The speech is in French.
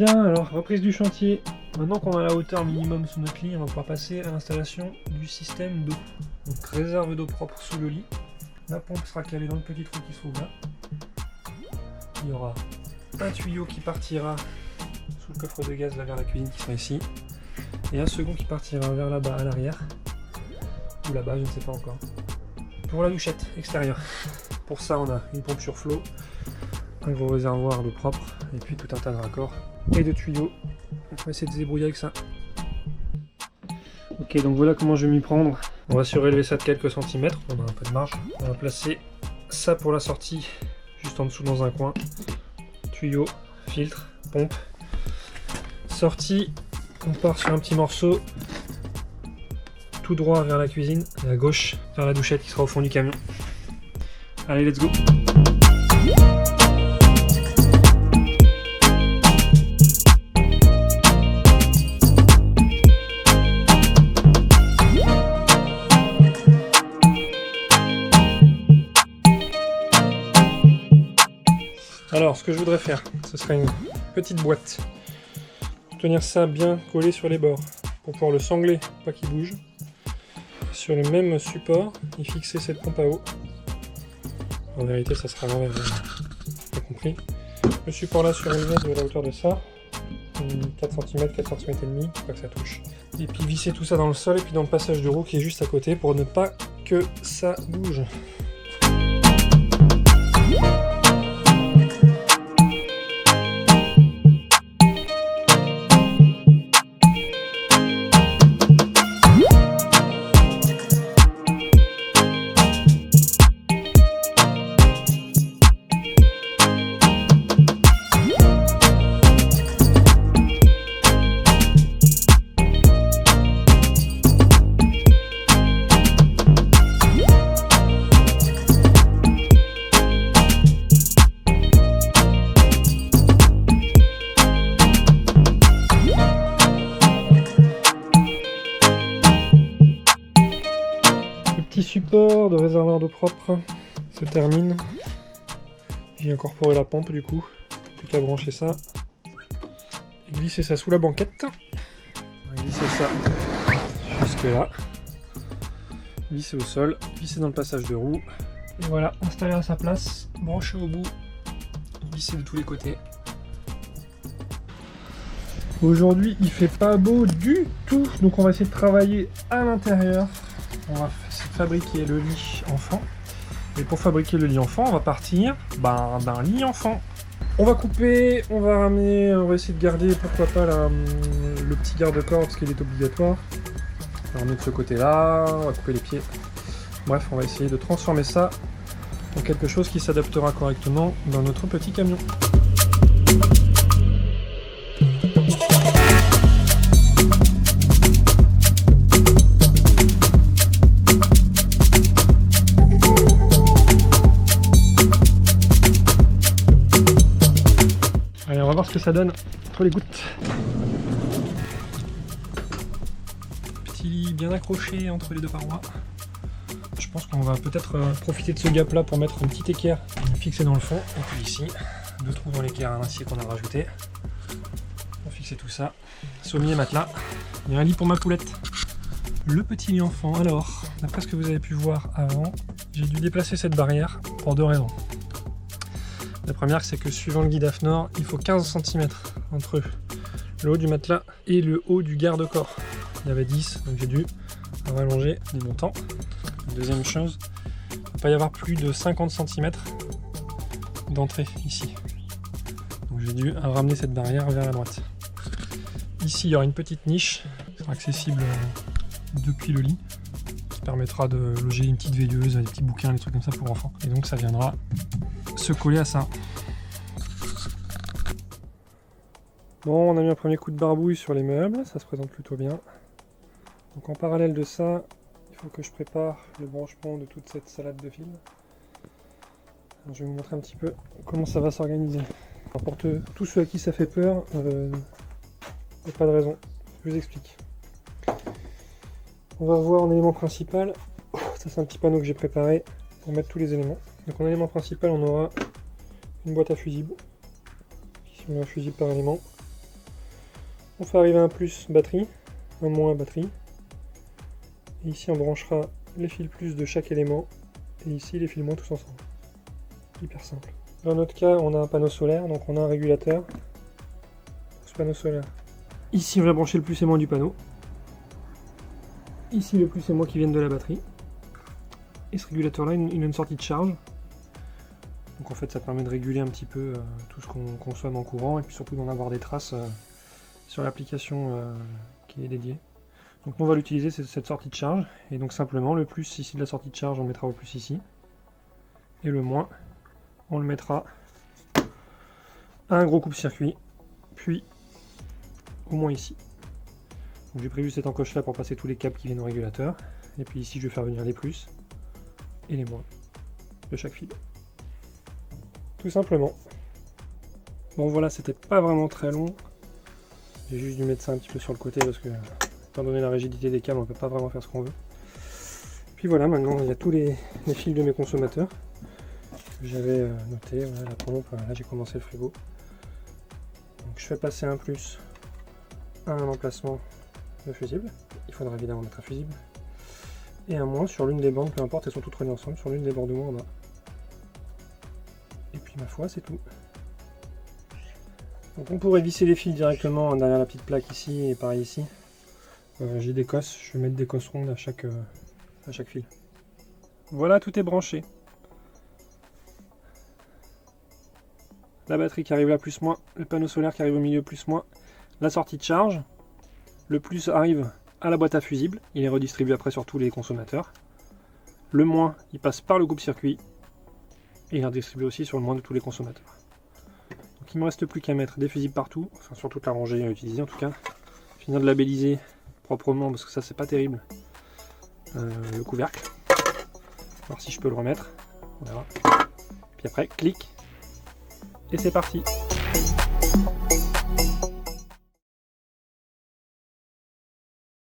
Bien, alors reprise du chantier. Maintenant qu'on a la hauteur minimum sous notre lit, on va pouvoir passer à l'installation du système d'eau. Donc réserve d'eau propre sous le lit. La pompe sera calée dans le petit trou qui se trouve là. Il y aura un tuyau qui partira sous le coffre de gaz là vers la cuisine qui sera ici. Et un second qui partira vers là-bas à l'arrière. Ou là-bas, je ne sais pas encore. Pour la douchette extérieure. Pour ça, on a une pompe sur flot, un gros réservoir d'eau propre, et puis tout un tas de raccords et de tuyaux. On va essayer de se débrouiller avec ça. Ok, donc voilà comment je vais m'y prendre. On va surélever ça de quelques centimètres, on a un peu de marge. On va placer ça pour la sortie, juste en dessous dans un coin. Tuyau, filtre, pompe. Sortie, on part sur un petit morceau, tout droit vers la cuisine, et à gauche vers la douchette qui sera au fond du camion. Allez, let's go! Alors, ce que je voudrais faire, ce serait une petite boîte. Tenir ça bien collé sur les bords pour pouvoir le sangler, pas qu'il bouge. Sur le même support, y fixer cette pompe à eau. En vérité, ça sera l'envers, pas compris. Le support là surélevé de la hauteur de ça, 4 cm, 4 cm et demi, pas que ça touche. Et puis visser tout ça dans le sol et puis dans le passage de roue qui est juste à côté pour ne pas que ça bouge. Support de réservoir d'eau propre se termine. J'ai incorporé la pompe du coup, plus qu'à brancher ça et glisser ça sous la banquette. On va glisser ça jusque là, visser au sol, visser dans le passage de roue et voilà, installé à sa place, branché au bout, visser de tous les côtés. Aujourd'hui il fait pas beau du tout, donc on va essayer de travailler à l'intérieur. On va fabriquer le lit enfant. Et pour fabriquer le lit enfant, on va partir d'un lit enfant. On va couper, on va ramener, on va essayer de garder, pourquoi pas, le petit garde-corps parce qu'il est obligatoire. On va ramener de ce côté-là, on va couper les pieds. Bref, on va essayer de transformer ça en quelque chose qui s'adaptera correctement dans notre petit camion. Allez, on va voir ce que ça donne entre les gouttes. Petit lit bien accroché entre les deux parois. Je pense qu'on va peut-être profiter de ce gap là pour mettre une petite équerre fixée dans le fond. Et puis ici, 2 trous dans l'équerre à l'acier qu'on a rajouté. On va fixer tout ça. Sommier et matelas. Il y a un lit pour ma poulette. Le petit lit enfant. Alors, d'après ce que vous avez pu voir avant, j'ai dû déplacer cette barrière pour 2 raisons. La première, c'est que suivant le guide AFNOR, il faut 15 cm entre le haut du matelas et le haut du garde-corps. Il y avait 10, donc j'ai dû rallonger les montants. Deuxième chose, il ne va pas y avoir plus de 50 cm d'entrée ici. Donc j'ai dû ramener cette barrière vers la droite. Ici, il y aura une petite niche qui sera accessible depuis le lit, qui permettra de loger une petite veilleuse, des petits bouquins, des trucs comme ça pour enfants. Et donc ça viendra se coller à ça. Bon, on a mis un premier coup de barbouille sur les meubles, ça se présente plutôt bien. Donc en parallèle de ça, il faut que je prépare le branchement de toute cette salade de fils. Alors, je vais vous montrer un petit peu comment ça va s'organiser. Pour tous ceux à qui ça fait peur, il n'y a pas de raison, je vous explique. On va voir en élément principal, ça c'est un petit panneau que j'ai préparé pour mettre tous les éléments. Donc en élément principal, on aura une boîte à fusible, qui met un fusible par élément, On fait arriver un plus batterie, un moins batterie. Et ici on branchera les fils plus de chaque élément. Et ici les fils moins tous ensemble. Hyper simple. Dans notre cas on a un panneau solaire, donc on a un régulateur pour ce panneau solaire. Ici on va brancher le plus et moins du panneau. Ici le plus et moins qui viennent de la batterie. Et ce régulateur là il a une sortie de charge. Donc en fait ça permet de réguler un petit peu tout ce qu'on consomme en courant et puis surtout d'en avoir des traces sur l'application qui est dédiée. Donc on va l'utiliser cette sortie de charge et donc simplement le plus ici de la sortie de charge on le mettra au plus ici et le moins on le mettra à un gros coupe-circuit puis au moins ici. Donc j'ai prévu cette encoche là pour passer tous les câbles qui viennent au régulateur et puis ici je vais faire venir les plus et les moins de chaque fil. Tout simplement. Bon voilà, c'était pas vraiment très long. J'ai juste dû mettre ça un petit peu sur le côté parce que, étant donné la rigidité des câbles, on peut pas vraiment faire ce qu'on veut. Puis voilà, maintenant il y a tous les fils de mes consommateurs que j'avais noté. Voilà, la pompe, là j'ai commencé le frigo. Donc je fais passer un plus à un emplacement de fusible. Il faudra évidemment mettre un fusible. Et un moins sur l'une des bandes, peu importe, elles sont toutes reliées ensemble, sur l'une des bords de moins en bas. Et puis ma foi, c'est tout. Donc on pourrait visser les fils directement derrière la petite plaque ici et pareil ici. J'ai des cosses, je vais mettre des cosses rondes à chaque fil. Voilà, tout est branché. La batterie qui arrive là plus moins, le panneau solaire qui arrive au milieu plus moins, la sortie de charge. Le plus arrive à la boîte à fusibles, il est redistribué après sur tous les consommateurs. Le moins, il passe par le coupe-circuit. Et il est redistribué aussi sur le moins de tous les consommateurs. Donc il ne me reste plus qu'à mettre des fusibles partout, enfin sur toute la rangée à utiliser en tout cas. Finir de labelliser proprement parce que ça c'est pas terrible. Le couvercle. Voir si je peux le remettre. On verra. Puis après, clic. Et c'est parti.